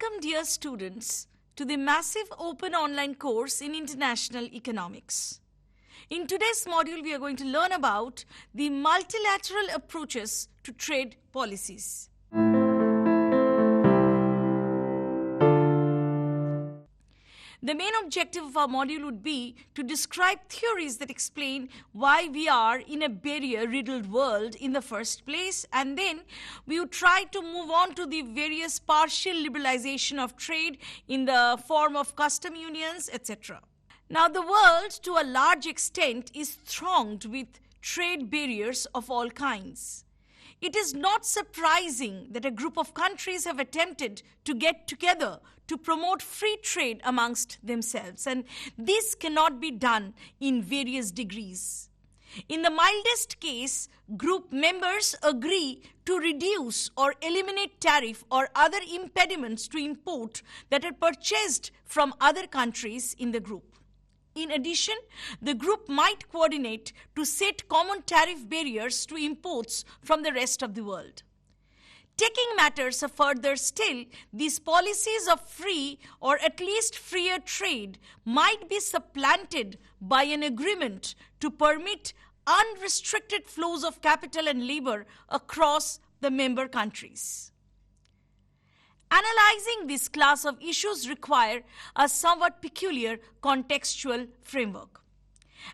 Welcome, dear students, to the massive open online course in International Economics. In today's module, we are going to learn about the multilateral approaches to trade policies. The main objective of our module would be to describe theories that explain why we are in a barrier-riddled world in the first place, and then we would try to move on to the various partial liberalization of trade in the form of custom unions, etc. Now, the world, to a large extent, is thronged with trade barriers of all kinds. It is not surprising that a group of countries have attempted to get together to promote free trade amongst themselves, and this cannot be done in various degrees. In the mildest case, group members agree to reduce or eliminate tariff or other impediments to import that are purchased from other countries in the group. In addition, the group might coordinate to set common tariff barriers to imports from the rest of the world. Taking matters further still, these policies of free or at least freer trade might be supplanted by an agreement to permit unrestricted flows of capital and labor across the member countries. Analyzing this class of issues require a somewhat peculiar contextual framework.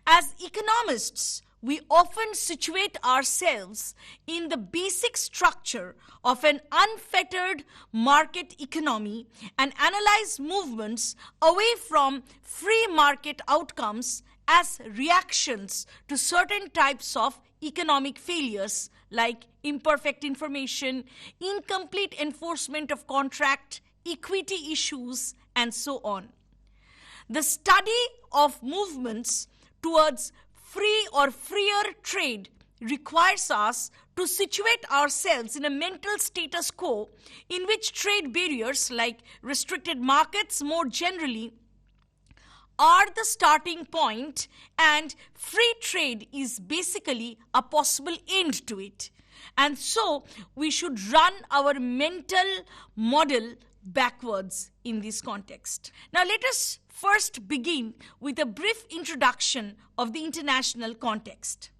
As economists, we often situate ourselves in the basic structure of an unfettered market economy and analyze movements away from free market outcomes as reactions to certain types of economic failures like imperfect information, incomplete enforcement of contract, equity issues, and so on. The study of movements towards free or freer trade requires us to situate ourselves in a mental status quo in which trade barriers like restricted markets more generally are the starting point, and free trade is basically a possible end to it. And so we should run our mental model backwards in this context. Now let us first begin with a brief introduction of the international context.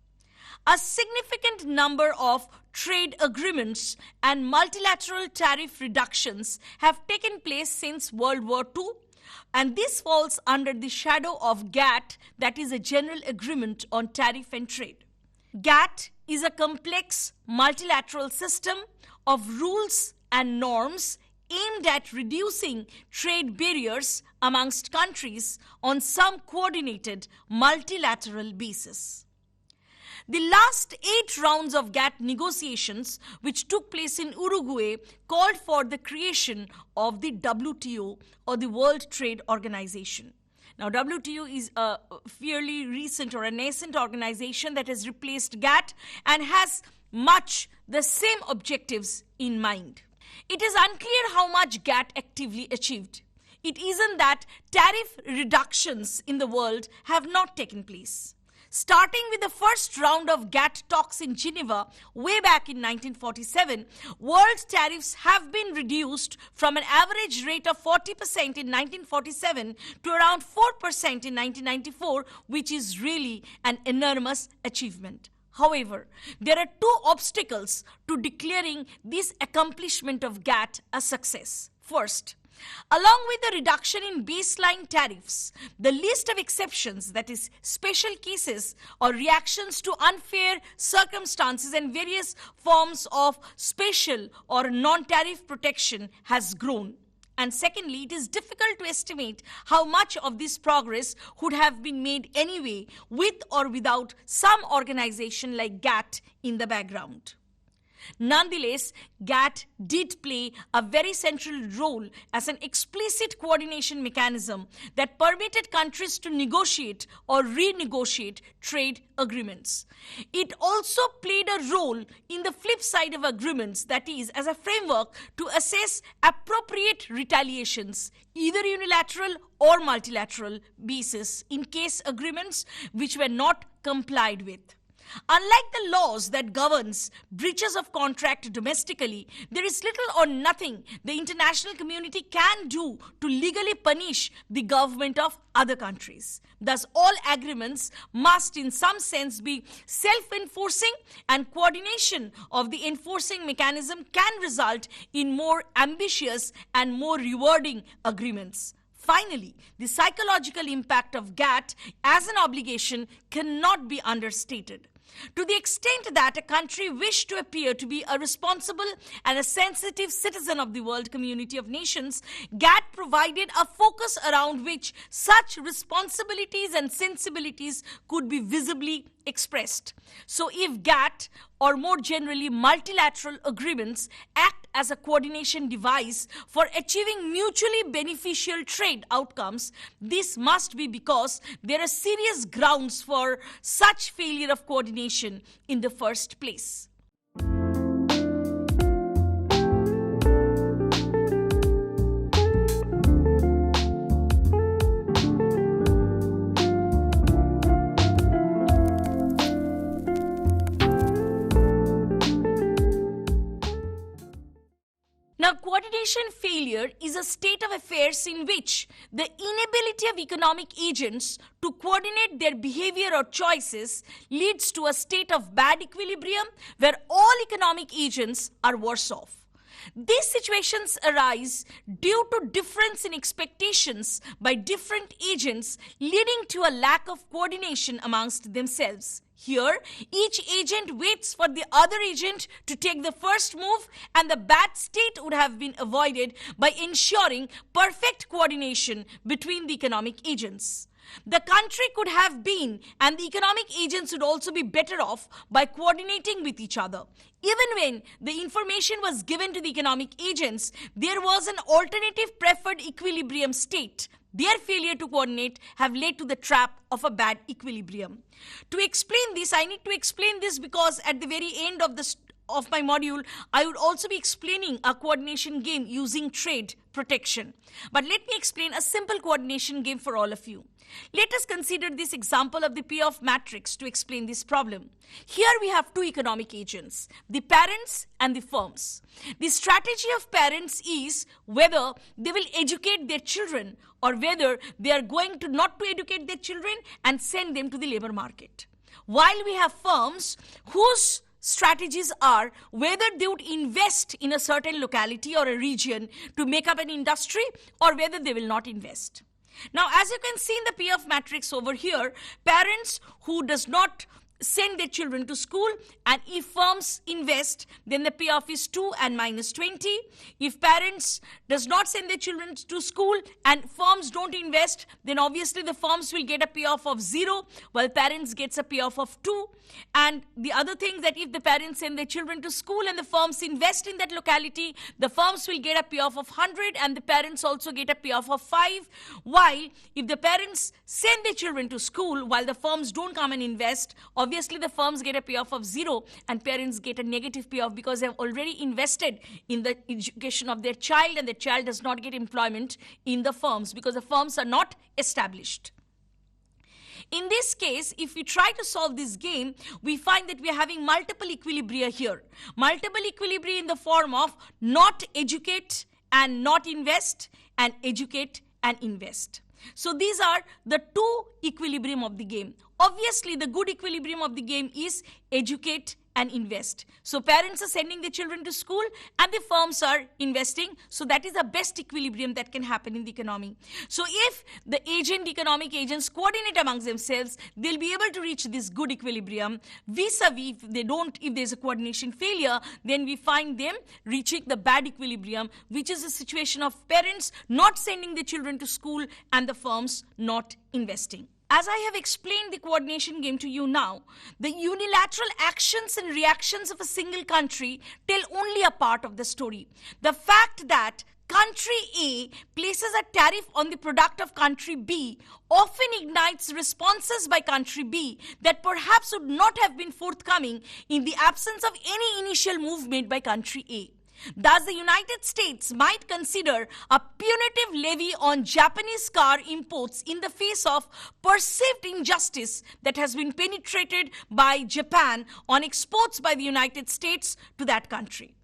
A significant number of trade agreements and multilateral tariff reductions have taken place since World War II, and this falls under the shadow of GATT, that is a General Agreement on Tariff and Trade. GATT is a complex multilateral system of rules and norms aimed at reducing trade barriers amongst countries on some coordinated multilateral basis. The last 8 rounds of GATT negotiations, which took place in Uruguay, called for the creation of the WTO, or the World Trade Organization. Now, WTO is a fairly recent or a nascent organization that has replaced GATT and has much the same objectives in mind. It is unclear how much GATT actively achieved. It isn't that tariff reductions in the world have not taken place. Starting with the first round of GATT talks in Geneva way back in 1947, world tariffs have been reduced from an average rate of 40% in 1947 to around 4% in 1994, which is really an enormous achievement. However, there are 2 obstacles to declaring this accomplishment of GATT a success. First, along with the reduction in baseline tariffs, the list of exceptions, that is, special cases or reactions to unfair circumstances and various forms of special or non-tariff protection, has grown. And secondly, it is difficult to estimate how much of this progress would have been made anyway with or without some organization like GATT in the background. Nonetheless, GATT did play a very central role as an explicit coordination mechanism that permitted countries to negotiate or renegotiate trade agreements. It also played a role in the flip side of agreements, that is, as a framework to assess appropriate retaliations, either unilateral or multilateral basis, in case agreements which were not complied with. Unlike the laws that governs breaches of contract domestically, there is little or nothing the international community can do to legally punish the government of other countries. Thus, all agreements must in some sense be self-enforcing, and coordination of the enforcing mechanism can result in more ambitious and more rewarding agreements. Finally, the psychological impact of GATT as an obligation cannot be understated. To the extent that a country wished to appear to be a responsible and a sensitive citizen of the world community of nations, GATT provided a focus around which such responsibilities and sensibilities could be visibly expressed. So if GATT, or more generally multilateral agreements, act as a coordination device for achieving mutually beneficial trade outcomes, this must be because there are serious grounds for such failure of coordination in the first place. Now, coordination failure is a state of affairs in which the inability of economic agents to coordinate their behavior or choices leads to a state of bad equilibrium where all economic agents are worse off. These situations arise due to difference in expectations by different agents, leading to a lack of coordination amongst themselves. Here, each agent waits for the other agent to take the first move, and the bad state would have been avoided by ensuring perfect coordination between the economic agents. The country could have been, and the economic agents would also be better off by coordinating with each other. Even when the information was given to the economic agents, there was an alternative preferred equilibrium state. Their failure to coordinate have led to the trap of a bad equilibrium. To explain this, I need to explain this because at the very end of my module, I would also be explaining a coordination game using trade protection. But let me explain a simple coordination game for all of you. Let us consider this example of the payoff matrix to explain this problem. Here we have two economic agents, the parents and the firms. The strategy of parents is whether they will educate their children or whether they are going to not to educate their children and send them to the labor market. While we have firms whose strategies are whether they would invest in a certain locality or a region to make up an industry or whether they will not invest. Now, as you can see in the payoff matrix over here, parents who does not send their children to school, and if firms invest, then the payoff is 2 and minus 20. If parents does not send their children to school and firms don't invest, then obviously the firms will get a payoff of 0 while parents gets a payoff of 2. And the other thing that if the parents send their children to school and the firms invest in that locality, the firms will get a payoff of 100 and the parents also get a payoff of 5. While if the parents send their children to school while the firms don't come and invest, obviously the firms get a payoff of 0 and parents get a negative payoff because they have already invested in the education of their child and the child does not get employment in the firms because the firms are not established. In this case, if we try to solve this game, we find that we are having multiple equilibria here. Multiple equilibria in the form of not educate and not invest and educate and invest. So these are the two equilibrium of the game. Obviously, the good equilibrium of the game is educate and invest. So parents are sending their children to school and the firms are investing. So that is the best equilibrium that can happen in the economy. So if the economic agents coordinate amongst themselves, they'll be able to reach this good equilibrium. Vis-a-vis, if there's a coordination failure, then we find them reaching the bad equilibrium, which is a situation of parents not sending their children to school and the firms not investing. As I have explained the coordination game to you now, the unilateral actions and reactions of a single country tell only a part of the story. The fact that country A places a tariff on the product of country B often ignites responses by country B that perhaps would not have been forthcoming in the absence of any initial movement by country A. Thus, the United States might consider a punitive levy on Japanese car imports in the face of perceived injustice that has been perpetrated by Japan on exports by the United States to that country.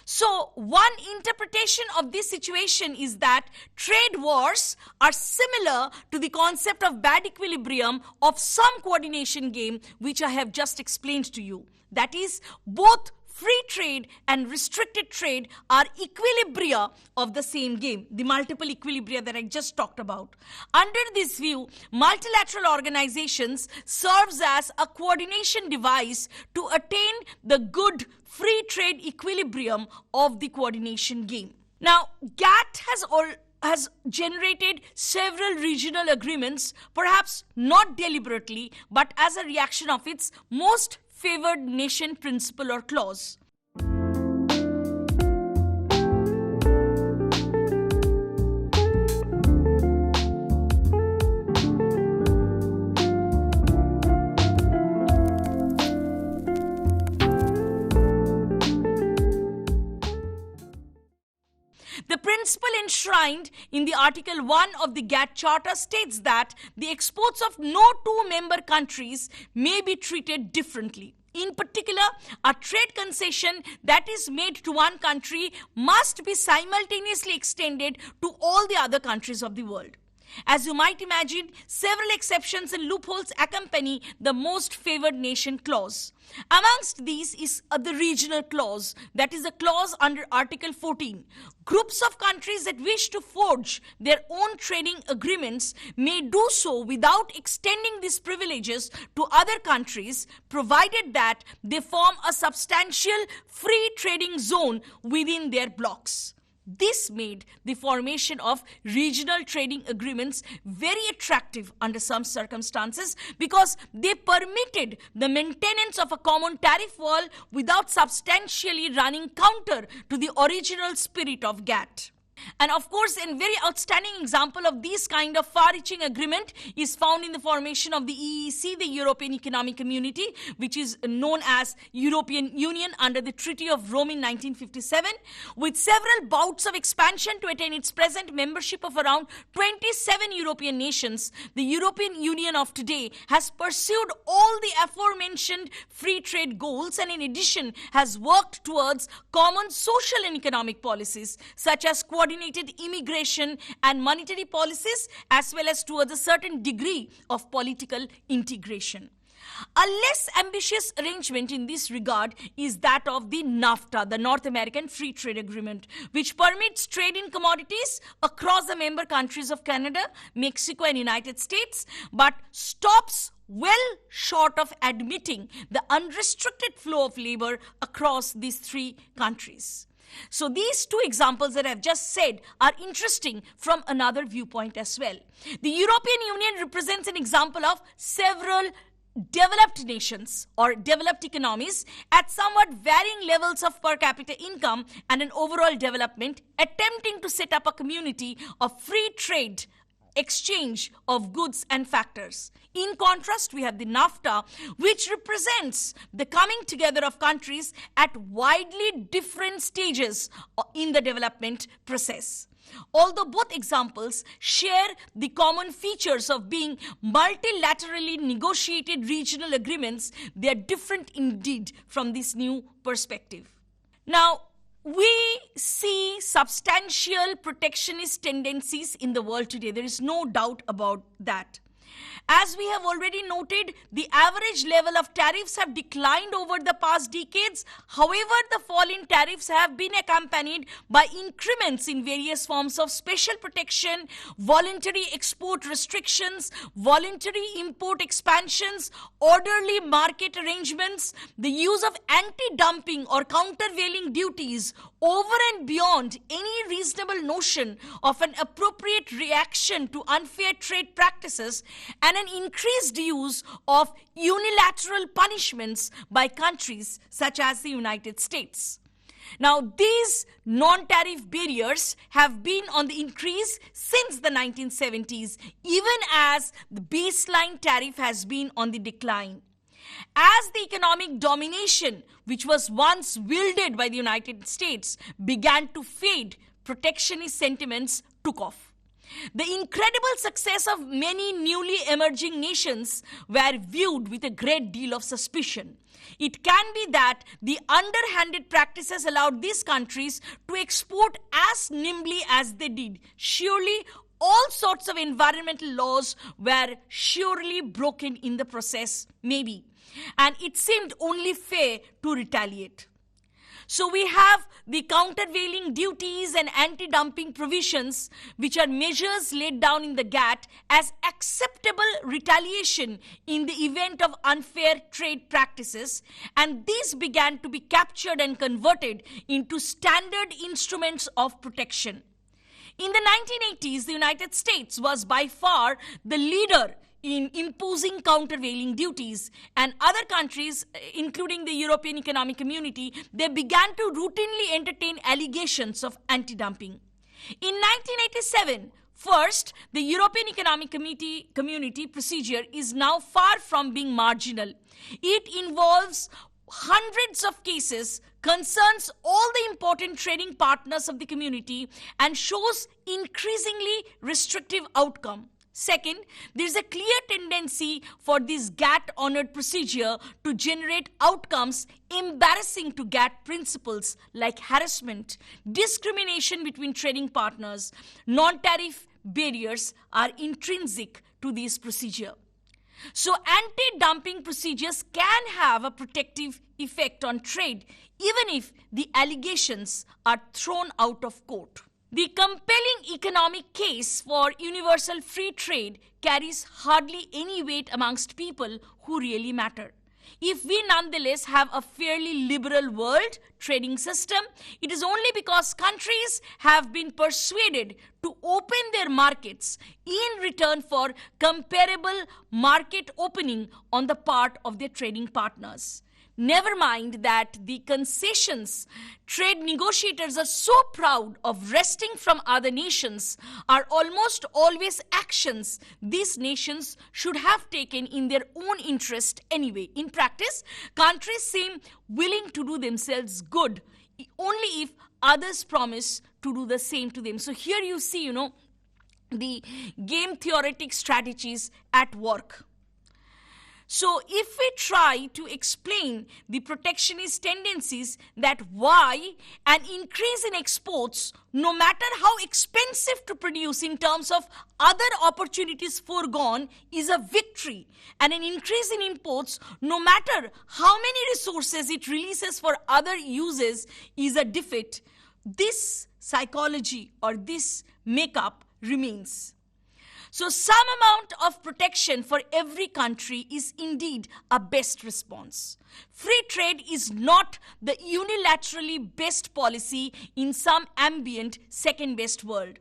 So, one interpretation of this situation is that trade wars are similar to the concept of bad equilibrium of some coordination game, which I have just explained to you. That is, both free trade and restricted trade are equilibria of the same game, the multiple equilibria that I just talked about. Under this view, multilateral organizations serves as a coordination device to attain the good free trade equilibrium of the coordination game. Now, GATT has generated several regional agreements, perhaps not deliberately, but as a reaction of its most favored nation principle or clause. The principle enshrined in the Article 1 of the GATT Charter states that the exports of no two member countries may be treated differently. In particular, a trade concession that is made to one country must be simultaneously extended to all the other countries of the world. As you might imagine, several exceptions and loopholes accompany the most favored nation clause. Amongst these is the regional clause, that is a clause under Article 14. Groups of countries that wish to forge their own trading agreements may do so without extending these privileges to other countries, provided that they form a substantial free trading zone within their blocks. This made the formation of regional trading agreements very attractive under some circumstances because they permitted the maintenance of a common tariff wall without substantially running counter to the original spirit of GATT. And of course, a very outstanding example of this kind of far-reaching agreement is found in the formation of the EEC, the European Economic Community, which is known as European Union under the Treaty of Rome in 1957, with several bouts of expansion to attain its present membership of around 27 European nations. The European Union of today has pursued all the aforementioned free trade goals and in addition has worked towards common social and economic policies such as coordinated immigration and monetary policies, as well as towards a certain degree of political integration. A less ambitious arrangement in this regard is that of the NAFTA, the North American Free Trade Agreement, which permits trade in commodities across the member countries of Canada, Mexico, and United States, but stops well short of admitting the unrestricted flow of labor across these three countries. So these two examples that I've just said are interesting from another viewpoint as well. The European Union represents an example of several developed nations or developed economies at somewhat varying levels of per capita income and an overall development, attempting to set up a community of free trade exchange of goods and factors. In contrast, we have the NAFTA, which represents the coming together of countries at widely different stages in the development process. Although both examples share the common features of being multilaterally negotiated regional agreements, they are different indeed from this new perspective. Now, we see substantial protectionist tendencies in the world today. There is no doubt about that. As we have already noted, the average level of tariffs have declined over the past decades. However, the fall in tariffs have been accompanied by increments in various forms of special protection, voluntary export restrictions, voluntary import expansions, orderly market arrangements, the use of anti-dumping or countervailing duties over and beyond any reasonable notion of an appropriate reaction to unfair trade practices, and an increased use of unilateral punishments by countries such as the United States. Now, these non-tariff barriers have been on the increase since the 1970s, even as the baseline tariff has been on the decline. As the economic domination, which was once wielded by the United States, began to fade, protectionist sentiments took off. The incredible success of many newly emerging nations were viewed with a great deal of suspicion. It can be that the underhanded practices allowed these countries to export as nimbly as they did. Surely, all sorts of environmental laws were surely broken in the process, maybe. And it seemed only fair to retaliate. So we have the countervailing duties and anti-dumping provisions, which are measures laid down in the GATT as acceptable retaliation in the event of unfair trade practices, and these began to be captured and converted into standard instruments of protection. In the 1980s, the United States was by far the leader in imposing countervailing duties, and other countries, including the European Economic Community, they began to routinely entertain allegations of anti-dumping. In 1987, first, the European Economic Community procedure is now far from being marginal. It involves hundreds of cases, concerns all the important trading partners of the community, and shows increasingly restrictive outcome. Second, there is a clear tendency for this GATT-honored procedure to generate outcomes embarrassing to GATT principles like harassment, discrimination between trading partners. Non-tariff barriers are intrinsic to this procedure. So anti-dumping procedures can have a protective effect on trade, even if the allegations are thrown out of court. The compelling economic case for universal free trade carries hardly any weight amongst people who really matter. If we nonetheless have a fairly liberal world trading system, it is only because countries have been persuaded to open their markets in return for comparable market opening on the part of their trading partners. Never mind that the concessions trade negotiators are so proud of wresting from other nations are almost always actions these nations should have taken in their own interest anyway. In practice, countries seem willing to do themselves good only if others promise to do the same to them. So here you see, the game theoretic strategies at work. So if we try to explain the protectionist tendencies, that why an increase in exports, no matter how expensive to produce in terms of other opportunities foregone, is a victory, and an increase in imports, no matter how many resources it releases for other uses, is a defeat, this psychology or this makeup remains. So some amount of protection for every country is indeed a best response. Free trade is not the unilaterally best policy in some ambient second-best world.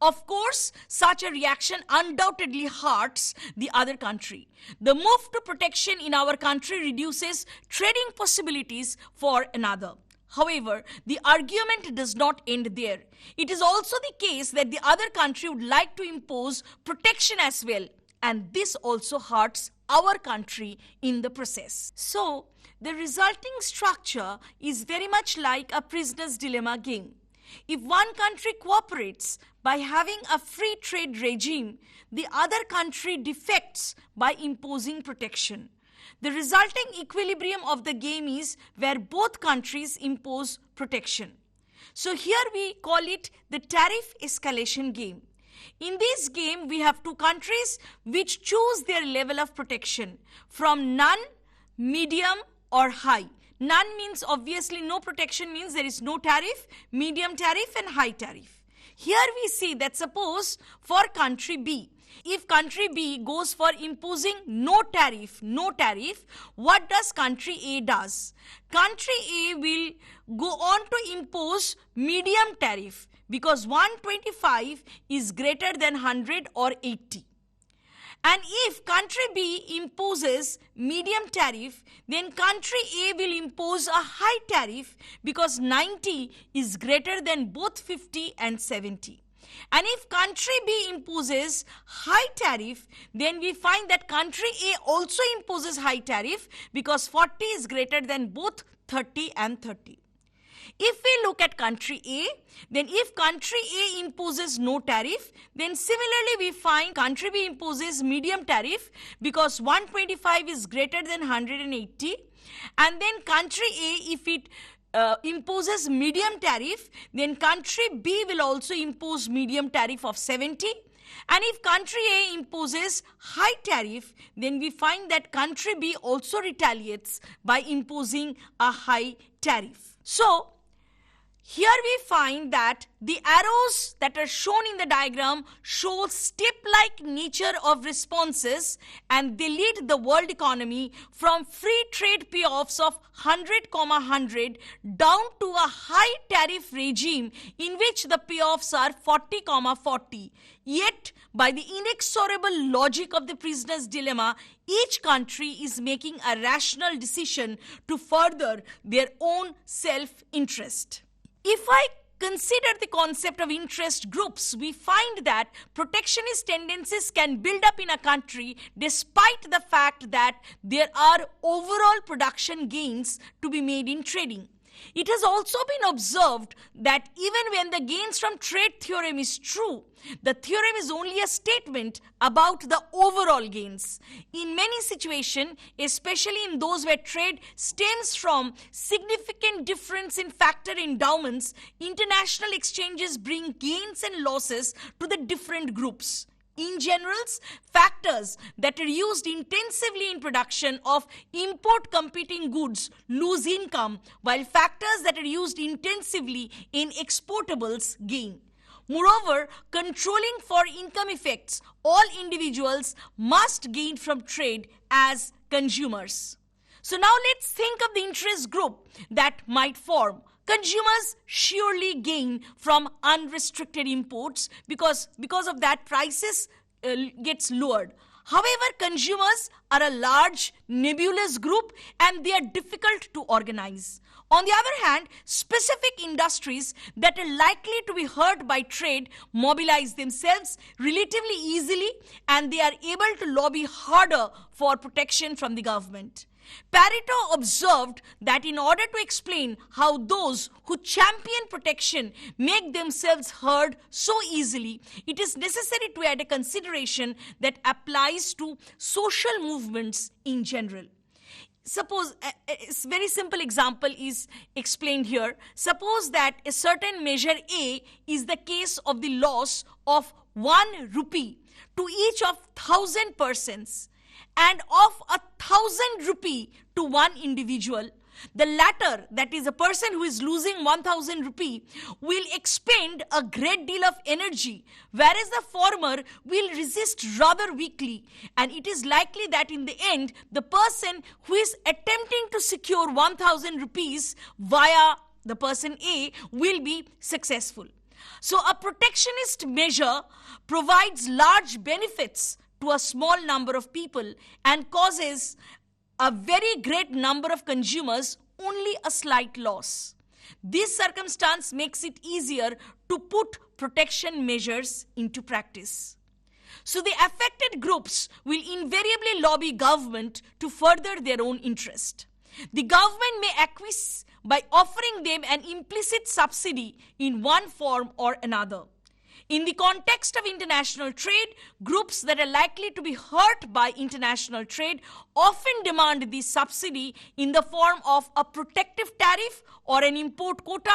Of course, such a reaction undoubtedly hurts the other country. The move to protection in our country reduces trading possibilities for another. However, the argument does not end there. It is also the case that the other country would like to impose protection as well, and this also hurts our country in the process. So, the resulting structure is very much like a prisoner's dilemma game. If one country cooperates by having a free trade regime, the other country defects by imposing protection. The resulting equilibrium of the game is where both countries impose protection. So here we call it the tariff escalation game. In this game, we have two countries which choose their level of protection from none, medium, or high. None means obviously no protection, means there is no tariff, medium tariff and high tariff. Here we see that suppose for country B, if country B goes for imposing no tariff, what does country A does? Country A will go on to impose medium tariff because 125 is greater than 100 or 80. And if country B imposes medium tariff, then country A will impose a high tariff because 90 is greater than both 50 and 70. And if country B imposes high tariff, then we find that country A also imposes high tariff because 40 is greater than both 30 and 30. If we look at country A, then if country A imposes no tariff, then similarly we find country B imposes medium tariff because 125 is greater than 180. And then country A, if it imposes medium tariff, then country B will also impose medium tariff of 70. And if country A imposes high tariff, then we find that country B also retaliates by imposing a high tariff. So, here we find that the arrows that are shown in the diagram show step-like nature of responses, and they lead the world economy from free trade payoffs of 100,100 down to a high tariff regime in which the payoffs are 40,40. Yet, by the inexorable logic of the prisoner's dilemma, each country is making a rational decision to further their own self-interest. If I consider the concept of interest groups, we find that protectionist tendencies can build up in a country despite the fact that there are overall production gains to be made in trading. It has also been observed that even when the gains from trade theorem is true, the theorem is only a statement about the overall gains. In many situations, especially in those where trade stems from significant difference in factor endowments, international exchanges bring gains and losses to the different groups. In general, factors that are used intensively in production of import competing goods lose income, while factors that are used intensively in exportables gain. Moreover, controlling for income effects, all individuals must gain from trade as consumers. So now let's think of the interest group that might form. Consumers surely gain from unrestricted imports because of that prices gets lowered. However, consumers are a large nebulous group and they are difficult to organize. On the other hand, specific industries that are likely to be hurt by trade mobilize themselves relatively easily and they are able to lobby harder for protection from the government. Pareto observed that in order to explain how those who champion protection make themselves heard so easily, it is necessary to add a consideration that applies to social movements in general. Suppose a very simple example is explained here. Suppose that a certain measure A is the case of the loss of 1 rupee to each of 1,000 persons, and of 1,000 rupee to one individual. The latter, that is a person who is losing 1,000 rupee, will expend a great deal of energy, whereas the former will resist rather weakly. And it is likely that in the end, the person who is attempting to secure 1,000 rupees via the person A will be successful. So a protectionist measure provides large benefits to a small number of people and causes a very great number of consumers only a slight loss. This circumstance makes it easier to put protection measures into practice. So the affected groups will invariably lobby government to further their own interest. The government may acquiesce by offering them an implicit subsidy in one form or another. In the context of international trade, groups that are likely to be hurt by international trade often demand the subsidy in the form of a protective tariff or an import quota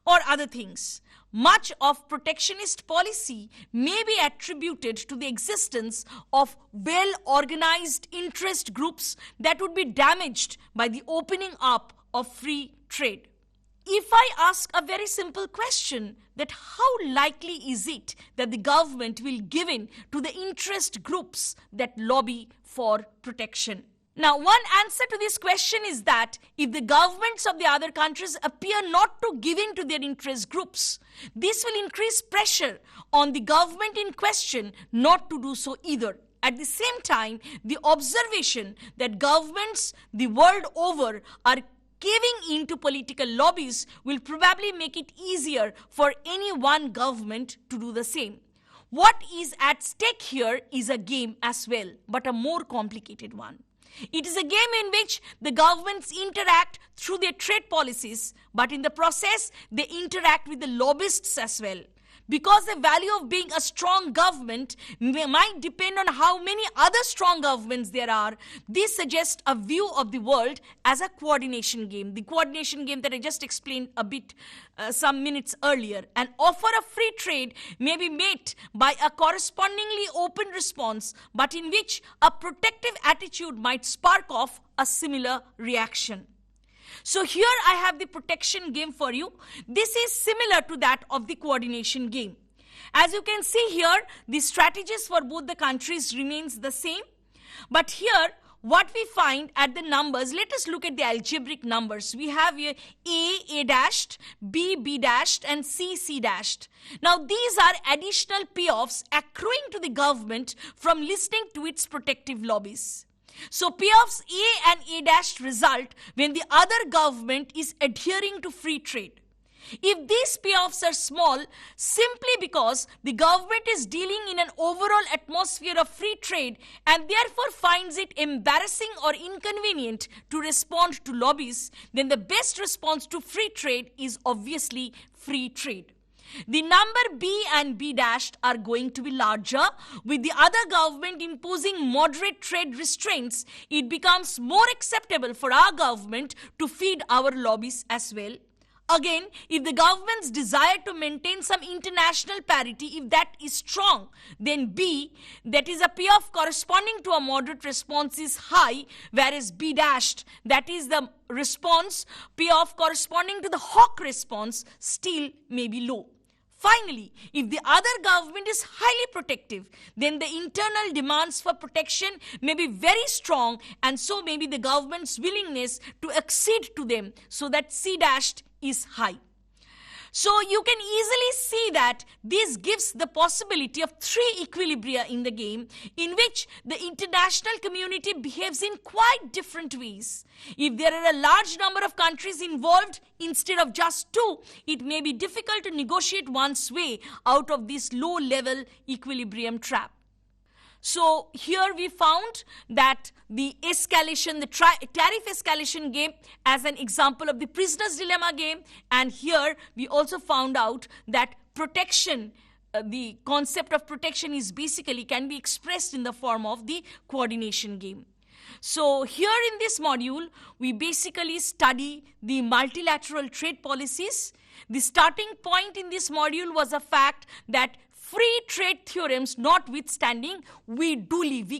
or other things. Much of protectionist policy may be attributed to the existence of well-organized interest groups that would be damaged by the opening up of free trade. If I ask a very simple question, that how likely is it that the government will give in to the interest groups that lobby for protection? Now, one answer to this question is that if the governments of the other countries appear not to give in to their interest groups, this will increase pressure on the government in question not to do so either. At the same time, the observation that governments the world over are caving into political lobbies will probably make it easier for any one government to do the same. What is at stake here is a game as well, but a more complicated one. It is a game in which the governments interact through their trade policies, but in the process, they interact with the lobbyists as well. Because the value of being a strong government might depend on how many other strong governments there are, this suggests a view of the world as a coordination game. The coordination game that I just explained a bit some minutes earlier. An offer of free trade may be met by a correspondingly open response, but in which a protective attitude might spark off a similar reaction. So here I have the protection game for you. This is similar to that of the coordination game. As you can see here, the strategies for both the countries remains the same. But here, what we find at the numbers, let us look at the algebraic numbers. We have here A dashed, B dashed, and C dashed. Now these are additional payoffs accruing to the government from listening to its protective lobbies. So payoffs A and A dash result when the other government is adhering to free trade. If these payoffs are small, simply because the government is dealing in an overall atmosphere of free trade and therefore finds it embarrassing or inconvenient to respond to lobbies, then the best response to free trade is obviously free trade. The number B and B dashed are going to be larger. With the other government imposing moderate trade restraints, it becomes more acceptable for our government to feed our lobbies as well. Again, if the government's desire to maintain some international parity, if that is strong, then B, that is a payoff corresponding to a moderate response, is high, whereas B dashed, that is the response payoff corresponding to the hawk response, still may be low. Finally, if the other government is highly protective, then the internal demands for protection may be very strong, and so may be the government's willingness to accede to them, so that C dashed is high. So you can easily see that this gives the possibility of three equilibria in the game, in which the international community behaves in quite different ways. If there are a large number of countries involved instead of just two, it may be difficult to negotiate one's way out of this low-level equilibrium trap. So here we found that the escalation, the tariff escalation game as an example of the prisoner's dilemma game, and here we also found out that protection, the concept of protection is basically can be expressed in the form of the coordination game. So here in this module, we basically study the multilateral trade policies. The starting point in this module was the fact that free trade theorems notwithstanding, we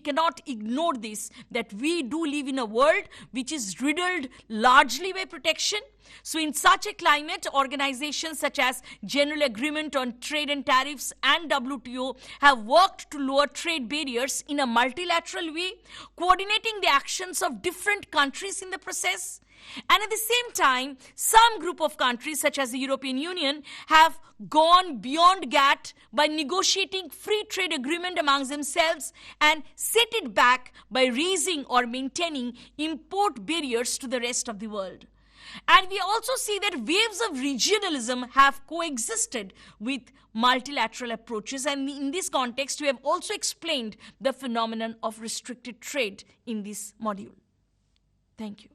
cannot ignore this, that we do live in a world which is riddled largely by protection. So in such a climate, organizations such as General Agreement on Trade and Tariffs and WTO have worked to lower trade barriers in a multilateral way, coordinating the actions of different countries in the process. And at the same time, some group of countries such as the European Union have gone beyond GATT by negotiating free trade agreement amongst themselves and set it back by raising or maintaining import barriers to the rest of the world. And we also see that waves of regionalism have coexisted with multilateral approaches, and in this context we have also explained the phenomenon of restricted trade in this module. Thank you.